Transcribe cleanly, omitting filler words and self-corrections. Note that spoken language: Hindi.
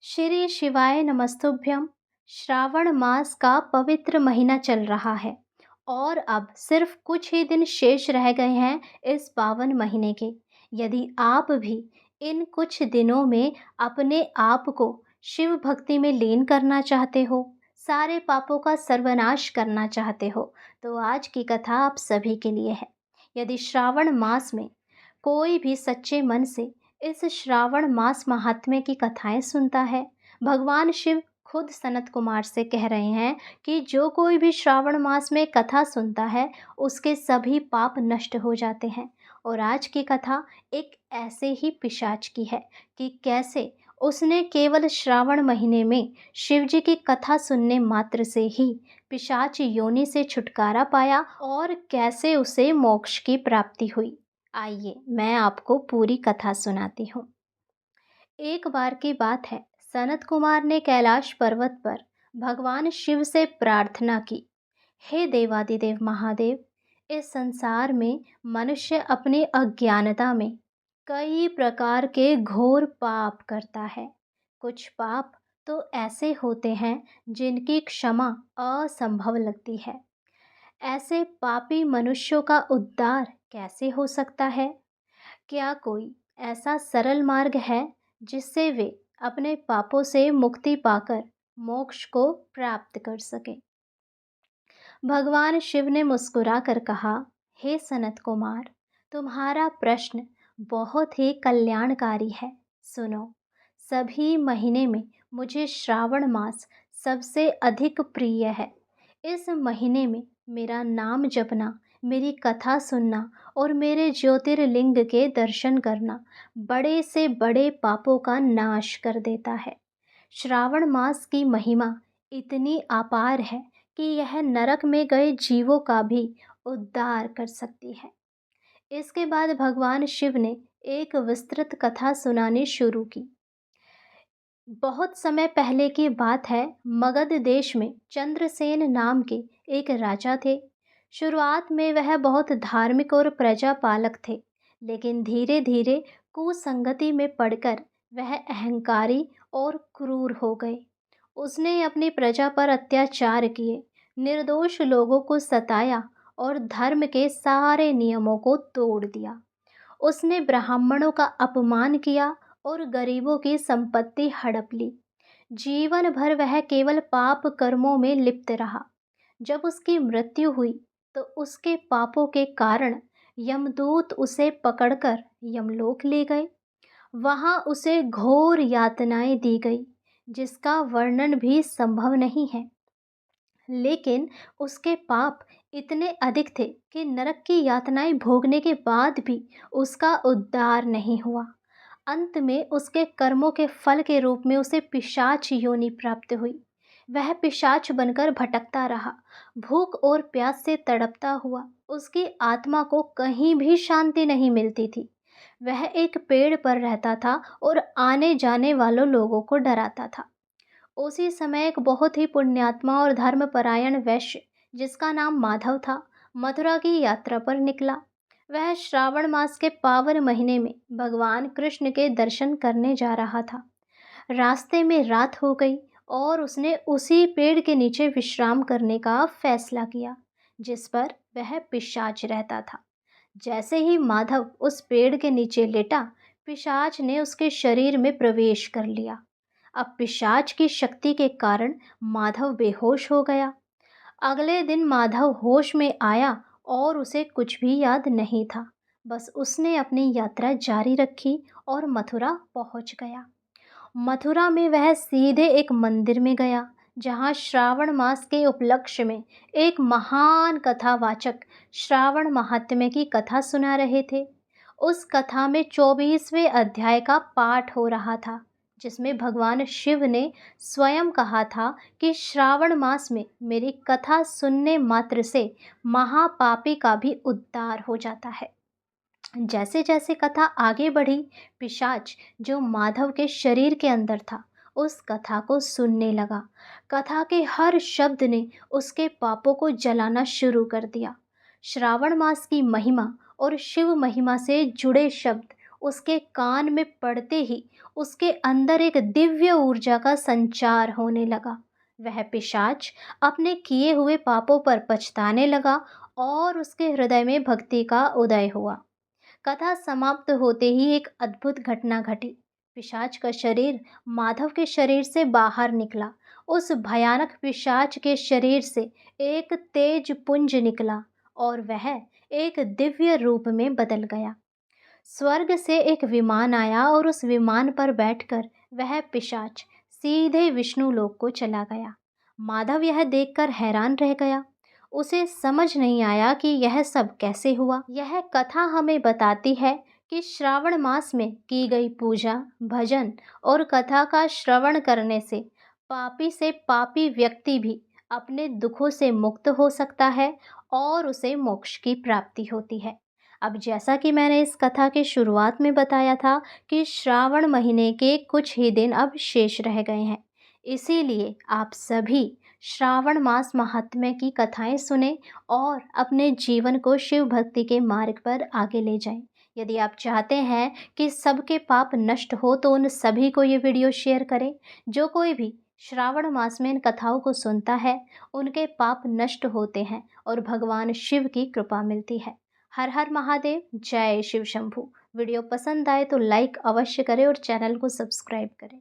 श्री शिवाय नमस्तुभ्यम। श्रावण मास का पवित्र महीना चल रहा है और अब सिर्फ कुछ ही दिन शेष रह गए हैं इस पावन महीने के। यदि आप भी इन कुछ दिनों में अपने आप को शिव भक्ति में लीन करना चाहते हो, सारे पापों का सर्वनाश करना चाहते हो, तो आज की कथा आप सभी के लिए है। यदि श्रावण मास में कोई भी सच्चे मन से इस श्रावण मास महात्म्य की कथाएं सुनता है, भगवान शिव खुद सनत कुमार से कह रहे हैं कि जो कोई भी श्रावण मास में कथा सुनता है उसके सभी पाप नष्ट हो जाते हैं। और आज की कथा एक ऐसे ही पिशाच की है कि कैसे उसने केवल श्रावण महीने में शिवजी की कथा सुनने मात्र से ही पिशाच योनि से छुटकारा पाया और कैसे उसे मोक्ष की प्राप्ति हुई। आइए मैं आपको पूरी कथा सुनाती हूँ। एक बार की बात है, सनत कुमार ने कैलाश पर्वत पर भगवान शिव से प्रार्थना की, हे देवादिदेव महादेव, इस संसार में मनुष्य अपनी अज्ञानता में कई प्रकार के घोर पाप करता है। कुछ पाप तो ऐसे होते हैं जिनकी क्षमा असंभव लगती है। ऐसे पापी मनुष्यों का उद्धार कैसे हो सकता है? क्या कोई ऐसा सरल मार्ग है जिससे वे अपने पापों से मुक्ति पाकर मोक्ष को प्राप्त कर सकें? भगवान शिव ने मुस्कुरा कर कहा, हे सनत कुमार, तुम्हारा प्रश्न बहुत ही कल्याणकारी है। सुनो, सभी महीने में मुझे श्रावण मास सबसे अधिक प्रिय है। इस महीने में मेरा नाम जपना, मेरी कथा सुनना और मेरे ज्योतिर्लिंग के दर्शन करना बड़े से बड़े पापों का नाश कर देता है। श्रावण मास की महिमा इतनी अपार है कि यह नरक में गए जीवों का भी उद्धार कर सकती है। इसके बाद भगवान शिव ने एक विस्तृत कथा सुनानी शुरू की। बहुत समय पहले की बात है, मगध देश में चंद्रसेन नाम के एक राजा थे। शुरुआत में वह बहुत धार्मिक और प्रजापालक थे, लेकिन धीरे धीरे कुसंगति में पड़कर वह अहंकारी और क्रूर हो गए। उसने अपनी प्रजा पर अत्याचार किए, निर्दोष लोगों को सताया और धर्म के सारे नियमों को तोड़ दिया। उसने ब्राह्मणों का अपमान किया और गरीबों की संपत्ति हड़प ली। जीवन भर वह केवल पाप कर्मों में लिप्त रहा। जब उसकी मृत्यु हुई तो उसके पापों के कारण यमदूत उसे पकड़कर यमलोक ले गए। वहां उसे घोर यातनाएं दी गई, जिसका वर्णन भी संभव नहीं है। लेकिन उसके पाप इतने अधिक थे कि नरक की यातनाएं भोगने के बाद भी उसका उद्धार नहीं हुआ। अंत में उसके कर्मों के फल के रूप में उसे पिशाच योनि प्राप्त हुई। वह पिशाच बनकर भटकता रहा, भूख और प्यास से तड़पता हुआ। उसकी आत्मा को कहीं भी शांति नहीं मिलती थी। वह एक पेड़ पर रहता था और आने जाने वालों लोगों को डराता था। उसी समय एक बहुत ही पुण्यात्मा और धर्मपरायण वैश्य, जिसका नाम माधव था, मथुरा की यात्रा पर निकला। वह श्रावण मास के पावन महीने में भगवान कृष्ण के दर्शन करने जा रहा था। रास्ते में रात हो गई और उसने उसी पेड़ के नीचे विश्राम करने का फैसला किया जिस पर वह पिशाच रहता था। जैसे ही माधव उस पेड़ के नीचे लेटा, पिशाच ने उसके शरीर में प्रवेश कर लिया। अब पिशाच की शक्ति के कारण माधव बेहोश हो गया। अगले दिन माधव होश में आया और उसे कुछ भी याद नहीं था। बस उसने अपनी यात्रा जारी रखी और मथुरा पहुंच गया। मथुरा में वह सीधे एक मंदिर में गया, जहां श्रावण मास के उपलक्ष्य में एक महान कथावाचक श्रावण महात्म्य की कथा सुना रहे थे। उस कथा में 24वें अध्याय का पाठ हो रहा था, जिसमें भगवान शिव ने स्वयं कहा था कि श्रावण मास में मेरी कथा सुनने मात्र से महापापी का भी उद्धार हो जाता है। जैसे जैसे कथा आगे बढ़ी, पिशाच जो माधव के शरीर के अंदर था उस कथा को सुनने लगा। कथा के हर शब्द ने उसके पापों को जलाना शुरू कर दिया। श्रावण मास की महिमा और शिव महिमा से जुड़े शब्द उसके कान में पड़ते ही उसके अंदर एक दिव्य ऊर्जा का संचार होने लगा। वह पिशाच अपने किए हुए पापों पर पछताने लगा और उसके हृदय में भक्ति का उदय हुआ। कथा समाप्त होते ही एक अद्भुत घटना घटी। पिशाच का शरीर माधव के शरीर से बाहर निकला। उस भयानक पिशाच के शरीर से एक तेज पुंज निकला और वह एक दिव्य रूप में बदल गया। स्वर्ग से एक विमान आया और उस विमान पर बैठकर वह पिशाच सीधे विष्णु लोक को चला गया। माधव यह देखकर हैरान रह गया। उसे समझ नहीं आया कि यह सब कैसे हुआ। यह कथा हमें बताती है कि श्रावण मास में की गई पूजा, भजन और कथा का श्रवण करने से पापी से पापी व्यक्ति भी अपने दुखों से मुक्त हो सकता है और उसे मोक्ष की प्राप्ति होती है। अब जैसा कि मैंने इस कथा के शुरुआत में बताया था कि श्रावण महीने के कुछ ही दिन अब शेष रह गए हैं, इसीलिए आप सभी श्रावण मास महात्म्य की कथाएं सुने और अपने जीवन को शिव भक्ति के मार्ग पर आगे ले जाएं। यदि आप चाहते हैं कि सबके पाप नष्ट हो तो उन सभी को ये वीडियो शेयर करें। जो कोई भी श्रावण मास में इन कथाओं को सुनता है उनके पाप नष्ट होते हैं और भगवान शिव की कृपा मिलती है। हर हर महादेव, जय शिव शंभू। वीडियो पसंद आए तो लाइक अवश्य करें और चैनल को सब्सक्राइब करें।